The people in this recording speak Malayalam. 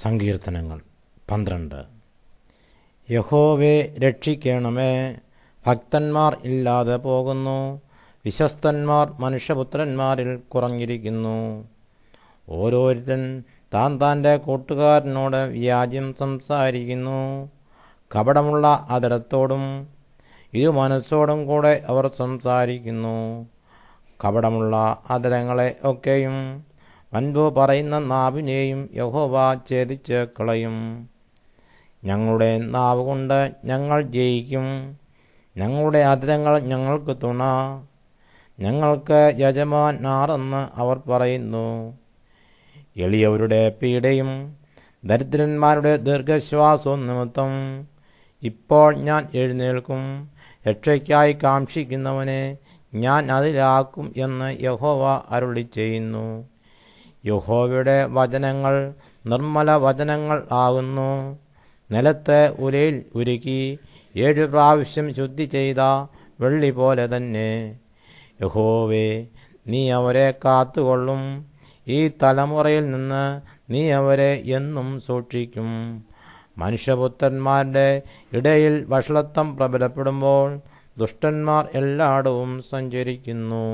സങ്കീർത്തനങ്ങൾ 12. യഹോവേ രക്ഷിക്കണമേ, ഭക്തന്മാർ ഇല്ലാതെ പോകുന്നു, വിശ്വസ്തന്മാർ മനുഷ്യപുത്രന്മാരിൽ കുറഞ്ഞിരിക്കുന്നു. ഓരോരുത്തൻ താൻ തൻ്റെ കൂട്ടുകാരനോട് വ്യാജ്യം സംസാരിക്കുന്നു. കപടമുള്ള അധരത്തോടും ഇരുമനസ്സോടും കൂടെ അവർ സംസാരിക്കുന്നു. കപടമുള്ള അധരങ്ങളെ ഒക്കെയും വൻപു പറയുന്ന നാവിനെയും യഹോവ ഛേദിച്ച് കളയും. ഞങ്ങളുടെ നാവ് കൊണ്ട് ഞങ്ങൾ ജയിക്കും, ഞങ്ങളുടെ അധരങ്ങൾ ഞങ്ങൾക്ക് തുണ. ഞങ്ങൾക്ക് യജമാൻ ആരെന്ന് അവർ പറയുന്നു. എളിയവരുടെ പീഡയും ദരിദ്രന്മാരുടെ ദീർഘശ്വാസവും നിമിത്തം ഇപ്പോൾ ഞാൻ എഴുന്നേൽക്കും. രക്ഷയ്ക്കായി കാംക്ഷിക്കുന്നവനെ ഞാൻ അതിലാക്കും എന്ന് യഹോവ അരുളിച്ചെയ്യുന്നു. യഹോവയുടെ വചനങ്ങൾ നിർമ്മല വചനങ്ങൾ ആകുന്നു. നിലത്തെ ഉലയിൽ ഉരുക്കി 7 പ്രാവശ്യം ശുദ്ധി ചെയ്ത വെള്ളി പോലെ തന്നെ. യഹോവേ, നീ അവരെ കാത്തുകൊള്ളും. ഈ തലമുറയിൽ നിന്ന് നീ അവരെ എന്നും സൂക്ഷിക്കും. മനുഷ്യപുത്രന്മാരുടെ ഇടയിൽ വഷളത്വം പ്രബലപ്പെടുമ്പോൾ ദുഷ്ടന്മാർ എല്ലായിടവും സഞ്ചരിക്കുന്നു.